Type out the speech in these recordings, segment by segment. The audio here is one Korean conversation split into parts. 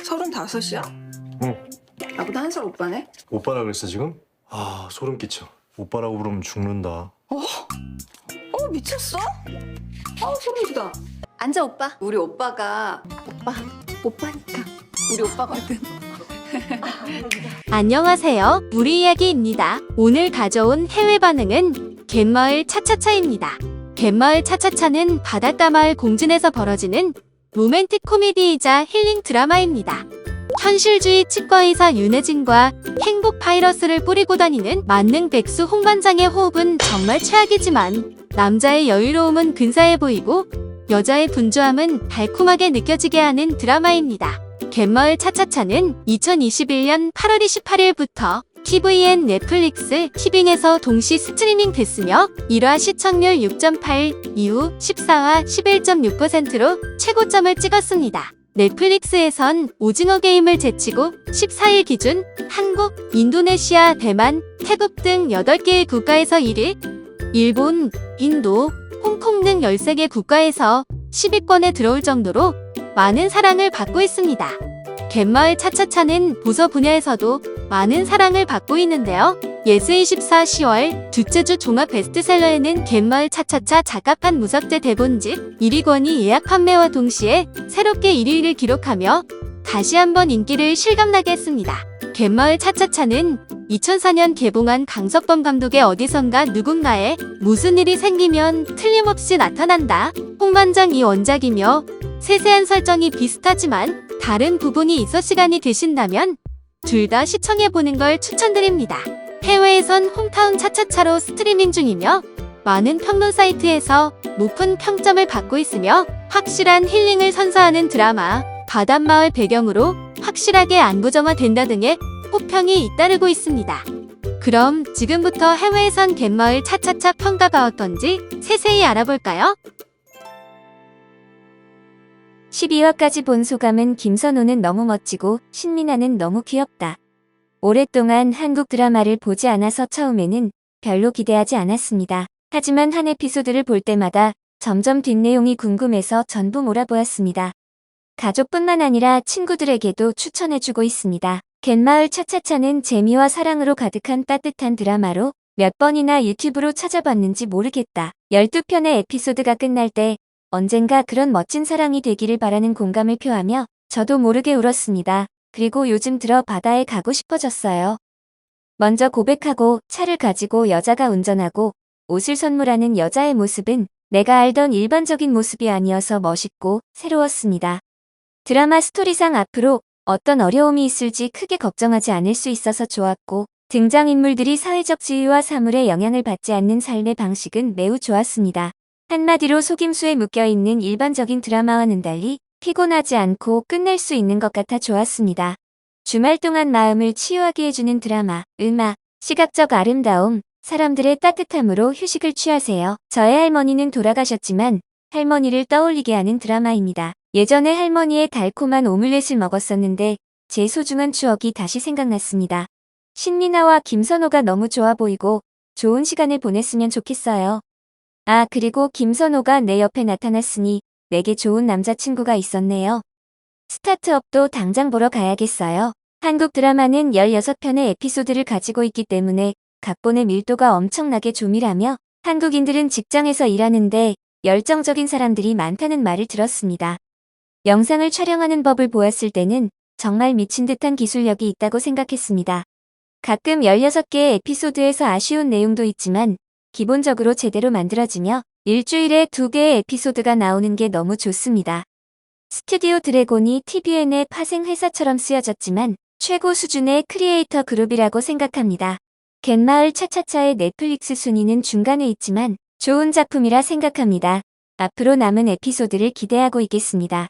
35이야? 응. 나보다 한 살 오빠네? 오빠라 그랬어 지금? 아 소름 끼쳐. 오빠라고 부르면 죽는다. 미쳤어? 소름 돋아. 앉아 오빠. 우리 오빠가 오빠니까 우리 오빠거든. 안녕하세요. 우리 이야기입니다. 오늘 가져온 해외 반응은 갯마을 차차차입니다. 갯마을 차차차는 바닷가 마을 공진에서 벌어지는 로맨틱 코미디이자 힐링 드라마입니다. 현실주의 치과의사 윤혜진과 행복 바이러스를 뿌리고 다니는 만능 백수 홍반장의 호흡은 정말 최악이지만 남자의 여유로움은 근사해 보이고 여자의 분주함은 달콤하게 느껴지게 하는 드라마입니다. 갯마을 차차차는 2021년 8월 28일부터 TVN, 넷플릭스, 티빙에서 동시 스트리밍 됐으며 1화 시청률 6.8, 이후 14화 11.6%로 최고점을 찍었습니다. 넷플릭스에선 오징어 게임을 제치고 14일 기준 한국, 인도네시아, 대만, 태국 등 8개의 국가에서 1위, 일본, 인도, 홍콩 등 13개 국가에서 10위권에 들어올 정도로 많은 사랑을 받고 있습니다. 갯마을 차차차는 도서 분야에서도 많은 사랑을 받고 있는데요. 예스24 10월 둘째 주 종합 베스트셀러에는 갯마을 차차차 작가판 무삭제 대본집 1위 권이 예약 판매와 동시에 새롭게 1위를 기록하며 다시 한번 인기를 실감나게 했습니다. 갯마을 차차차는 2004년 개봉한 강석범 감독의 어디선가 누군가에 무슨 일이 생기면 틀림없이 나타난다. 홍반장이 원작이며 세세한 설정이 비슷하지만 다른 부분이 있어 시간이 되신다면 둘 다 시청해보는 걸 추천드립니다. 해외에선 홈타운 차차차로 스트리밍 중이며 많은 평론 사이트에서 높은 평점을 받고 있으며 확실한 힐링을 선사하는 드라마, 바닷마을 배경으로 확실하게 안구정화된다 등의 호평이 잇따르고 있습니다. 그럼 지금부터 해외에선 갯마을 차차차 평가가 어떤지 세세히 알아볼까요? 12화까지 본 소감은 김선호는 너무 멋지고 신민아는 너무 귀엽다. 오랫동안 한국 드라마를 보지 않아서 처음에는 별로 기대하지 않았습니다. 하지만 한 에피소드를 볼 때마다 점점 뒷내용이 궁금해서 전부 몰아보았습니다. 가족뿐만 아니라 친구들에게도 추천해주고 있습니다. 갯마을 차차차는 재미와 사랑으로 가득한 따뜻한 드라마로 몇 번이나 유튜브로 찾아봤는지 모르겠다. 12편의 에피소드가 끝날 때 언젠가 그런 멋진 사랑이 되기를 바라는 공감을 표하며 저도 모르게 울었습니다. 그리고 요즘 들어 바다에 가고 싶어졌어요. 먼저 고백하고 차를 가지고 여자가 운전하고 옷을 선물하는 여자의 모습은 내가 알던 일반적인 모습이 아니어서 멋있고 새로웠습니다. 드라마 스토리상 앞으로 어떤 어려움이 있을지 크게 걱정하지 않을 수 있어서 좋았고 등장인물들이 사회적 지위와 사물에 영향을 받지 않는 삶의 방식은 매우 좋았습니다. 한마디로 속임수에 묶여있는 일반적인 드라마와는 달리 피곤하지 않고 끝낼 수 있는 것 같아 좋았습니다. 주말 동안 마음을 치유하게 해주는 드라마, 음악, 시각적 아름다움, 사람들의 따뜻함으로 휴식을 취하세요. 저의 할머니는 돌아가셨지만 할머니를 떠올리게 하는 드라마입니다. 예전에 할머니의 달콤한 오믈렛을 먹었었는데 제 소중한 추억이 다시 생각났습니다. 신민아와 김선호가 너무 좋아 보이고 좋은 시간을 보냈으면 좋겠어요. 아, 그리고 김선호가 내 옆에 나타났으니 내게 좋은 남자친구가 있었네요. 스타트업도 당장 보러 가야겠어요. 한국 드라마는 16편의 에피소드를 가지고 있기 때문에 각본의 밀도가 엄청나게 조밀하며 한국인들은 직장에서 일하는데 열정적인 사람들이 많다는 말을 들었습니다. 영상을 촬영하는 법을 보았을 때는 정말 미친 듯한 기술력이 있다고 생각했습니다. 가끔 16개의 에피소드에서 아쉬운 내용도 있지만 기본적으로 제대로 만들어지며 일주일에 2개의 에피소드가 나오는 게 너무 좋습니다. 스튜디오 드래곤이 TVN의 파생 회사처럼 쓰여졌지만 최고 수준의 크리에이터 그룹이라고 생각합니다. 갯마을 차차차의 넷플릭스 순위는 중간에 있지만 좋은 작품이라 생각합니다. 앞으로 남은 에피소드를 기대하고 있겠습니다.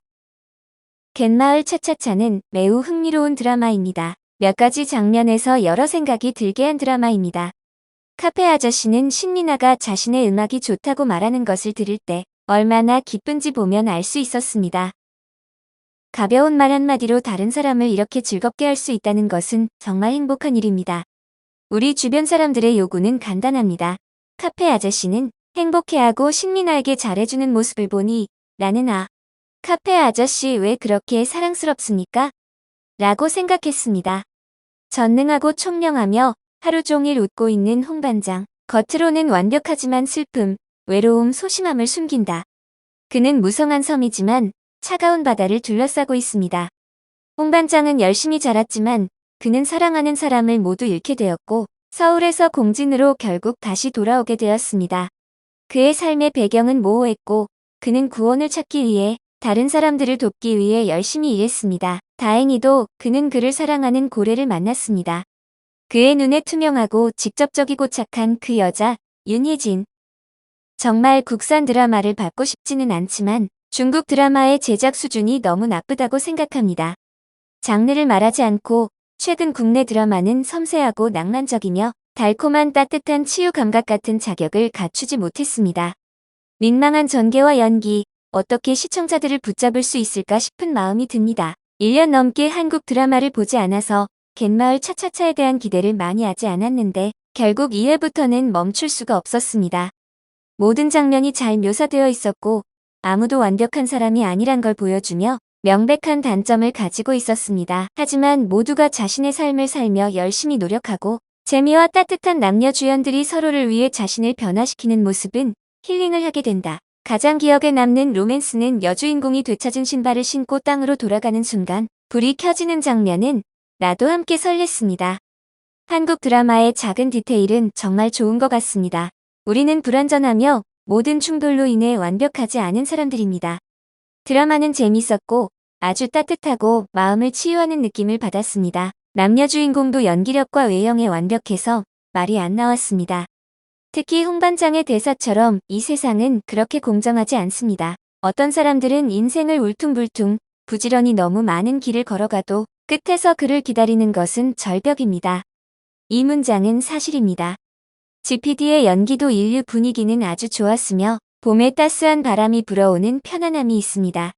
갯마을 차차차는 매우 흥미로운 드라마입니다. 몇 가지 장면에서 여러 생각이 들게 한 드라마입니다. 카페 아저씨는 신민아가 자신의 음악이 좋다고 말하는 것을 들을 때 얼마나 기쁜지 보면 알 수 있었습니다. 가벼운 말 한마디로 다른 사람을 이렇게 즐겁게 할 수 있다는 것은 정말 행복한 일입니다. 우리 주변 사람들의 요구는 간단합니다. 카페 아저씨는 행복해하고 신민아에게 잘해주는 모습을 보니 나는 카페 아저씨 왜 그렇게 사랑스럽습니까? 라고 생각했습니다. 전능하고 총명하며 하루 종일 웃고 있는 홍반장. 겉으로는 완벽하지만 슬픔, 외로움, 소심함을 숨긴다. 그는 무성한 섬이지만 차가운 바다를 둘러싸고 있습니다. 홍반장은 열심히 자랐지만 그는 사랑하는 사람을 모두 잃게 되었고 서울에서 공진으로 결국 다시 돌아오게 되었습니다. 그의 삶의 배경은 모호했고 그는 구원을 찾기 위해 다른 사람들을 돕기 위해 열심히 일했습니다. 다행히도 그는 그를 사랑하는 고래를 만났습니다. 그의 눈에 투명하고 직접적이고 착한 그 여자, 윤희진. 정말 국산 드라마를 받고 싶지는 않지만 중국 드라마의 제작 수준이 너무 나쁘다고 생각합니다. 장르를 말하지 않고 최근 국내 드라마는 섬세하고 낭만적이며 달콤한 따뜻한 치유 감각 같은 자격을 갖추지 못했습니다. 민망한 전개와 연기, 어떻게 시청자들을 붙잡을 수 있을까 싶은 마음이 듭니다. 1년 넘게 한국 드라마를 보지 않아서 갯마을 차차차에 대한 기대를 많이 하지 않았는데 결국 2회부터는 멈출 수가 없었습니다. 모든 장면이 잘 묘사되어 있었고 아무도 완벽한 사람이 아니란 걸 보여주며 명백한 단점을 가지고 있었습니다. 하지만 모두가 자신의 삶을 살며 열심히 노력하고 재미와 따뜻한 남녀 주연들이 서로를 위해 자신을 변화시키는 모습은 힐링을 하게 된다. 가장 기억에 남는 로맨스는 여주인공이 되찾은 신발을 신고 땅으로 돌아가는 순간 불이 켜지는 장면은 나도 함께 설렜습니다. 한국 드라마의 작은 디테일은 정말 좋은 것 같습니다. 우리는 불완전하며 모든 충돌로 인해 완벽하지 않은 사람들입니다. 드라마는 재밌었고 아주 따뜻하고 마음을 치유하는 느낌을 받았습니다. 남녀 주인공도 연기력과 외형에 완벽해서 말이 안 나왔습니다. 특히 홍반장의 대사처럼 이 세상은 그렇게 공정하지 않습니다. 어떤 사람들은 인생을 울퉁불퉁 부지런히 너무 많은 길을 걸어가도 끝에서 그를 기다리는 것은 절벽입니다. 이 문장은 사실입니다. GPD의 연기도 인류 분위기는 아주 좋았으며 봄에 따스한 바람이 불어오는 편안함이 있습니다.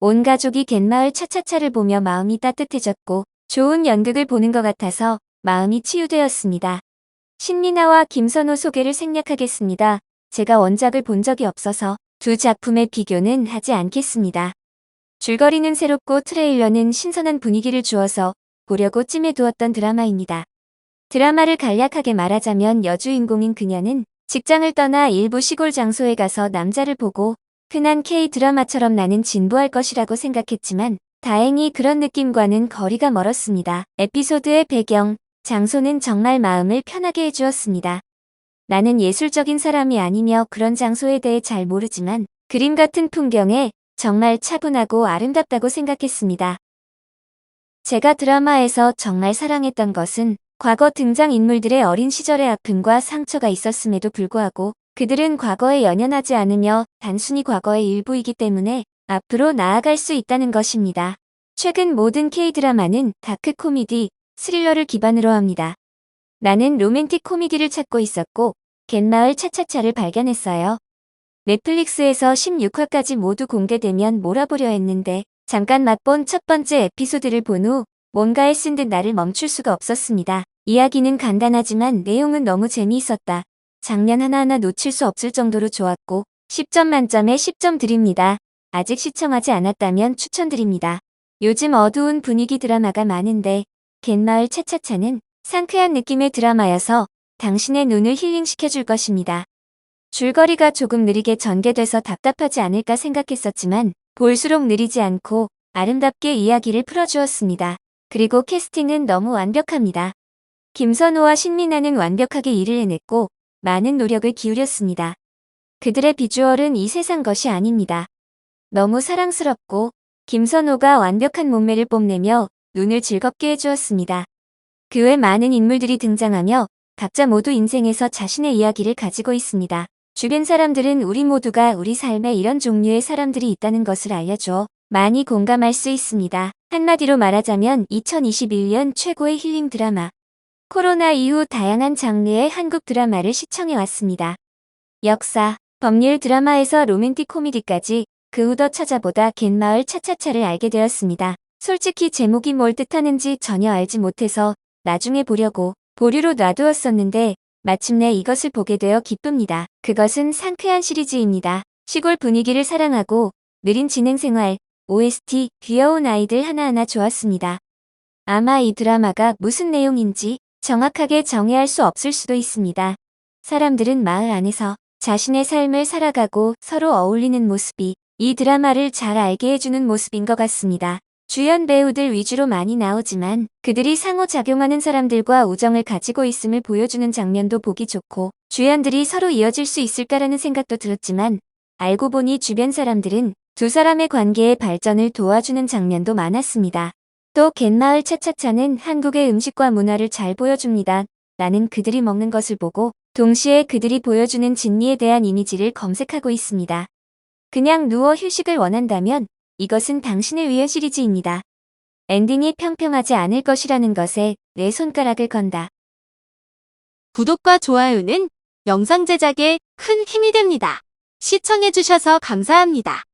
온 가족이 갯마을 차차차를 보며 마음이 따뜻해졌고 좋은 연극을 보는 것 같아서 마음이 치유되었습니다. 신민아와 김선호 소개를 생략하겠습니다. 제가 원작을 본 적이 없어서 두 작품의 비교는 하지 않겠습니다. 줄거리는 새롭고 트레일러는 신선한 분위기를 주어서 보려고 찜해두었던 드라마입니다. 드라마를 간략하게 말하자면 여주인공인 그녀는 직장을 떠나 일부 시골 장소에 가서 남자를 보고 흔한 K-드라마처럼 나는 진보할 것이라고 생각했지만 다행히 그런 느낌과는 거리가 멀었습니다. 에피소드의 배경, 장소는 정말 마음을 편하게 해주었습니다. 나는 예술적인 사람이 아니며 그런 장소에 대해 잘 모르지만 그림 같은 풍경에 정말 차분하고 아름답다고 생각했습니다. 제가 드라마에서 정말 사랑했던 것은 과거 등장인물들의 어린 시절의 아픔과 상처가 있었음에도 불구하고 그들은 과거에 연연하지 않으며 단순히 과거의 일부이기 때문에 앞으로 나아갈 수 있다는 것입니다. 최근 모든 K-드라마는 다크 코미디, 스릴러를 기반으로 합니다. 나는 로맨틱 코미디를 찾고 있었고 갯마을 차차차를 발견했어요. 넷플릭스에서 16화까지 모두 공개되면 몰아보려 했는데 잠깐 맛본 첫 번째 에피소드를 본 후 뭔가에 쓴 듯 나를 멈출 수가 없었습니다. 이야기는 간단하지만 내용은 너무 재미있었다. 장면 하나하나 놓칠 수 없을 정도로 좋았고 10점 만점에 10점 드립니다. 아직 시청하지 않았다면 추천드립니다. 요즘 어두운 분위기 드라마가 많은데 갯마을 차차차는 상쾌한 느낌의 드라마여서 당신의 눈을 힐링시켜줄 것입니다. 줄거리가 조금 느리게 전개돼서 답답하지 않을까 생각했었지만 볼수록 느리지 않고 아름답게 이야기를 풀어주었습니다. 그리고 캐스팅은 너무 완벽합니다. 김선호와 신민아는 완벽하게 일을 해냈고 많은 노력을 기울였습니다. 그들의 비주얼은 이 세상 것이 아닙니다. 너무 사랑스럽고 김선호가 완벽한 몸매를 뽐내며 눈을 즐겁게 해주었습니다. 그 외 많은 인물들이 등장하며 각자 모두 인생에서 자신의 이야기를 가지고 있습니다. 주변 사람들은 우리 모두가 우리 삶에 이런 종류의 사람들이 있다는 것을 알려줘 많이 공감할 수 있습니다. 한마디로 말하자면 2021년 최고의 힐링 드라마. 코로나 이후 다양한 장르의 한국 드라마를 시청해왔습니다. 역사, 법률 드라마에서 로맨틱 코미디까지 그 후 더 찾아보다 갯마을 차차차를 알게 되었습니다. 솔직히 제목이 뭘 뜻하는지 전혀 알지 못해서 나중에 보려고 보류로 놔두었었는데 마침내 이것을 보게 되어 기쁩니다. 그것은 상쾌한 시리즈입니다. 시골 분위기를 사랑하고 느린 진행생활, OST, 귀여운 아이들 하나하나 좋았습니다. 아마 이 드라마가 무슨 내용인지 정확하게 정의할 수 없을 수도 있습니다. 사람들은 마을 안에서 자신의 삶을 살아가고 서로 어울리는 모습이 이 드라마를 잘 알게 해주는 모습인 것 같습니다. 주연 배우들 위주로 많이 나오지만 그들이 상호작용하는 사람들과 우정을 가지고 있음을 보여주는 장면도 보기 좋고 주연들이 서로 이어질 수 있을까라는 생각도 들었지만 알고 보니 주변 사람들은 두 사람의 관계의 발전을 도와주는 장면도 많았습니다. 또 갯마을 차차차는 한국의 음식과 문화를 잘 보여줍니다. 나는 그들이 먹는 것을 보고 동시에 그들이 보여주는 진미에 대한 이미지를 검색하고 있습니다. 그냥 누워 휴식을 원한다면 이것은 당신을 위한 시리즈입니다. 엔딩이 평평하지 않을 것이라는 것에 내 손가락을 건다. 구독과 좋아요는 영상 제작에 큰 힘이 됩니다. 시청해주셔서 감사합니다.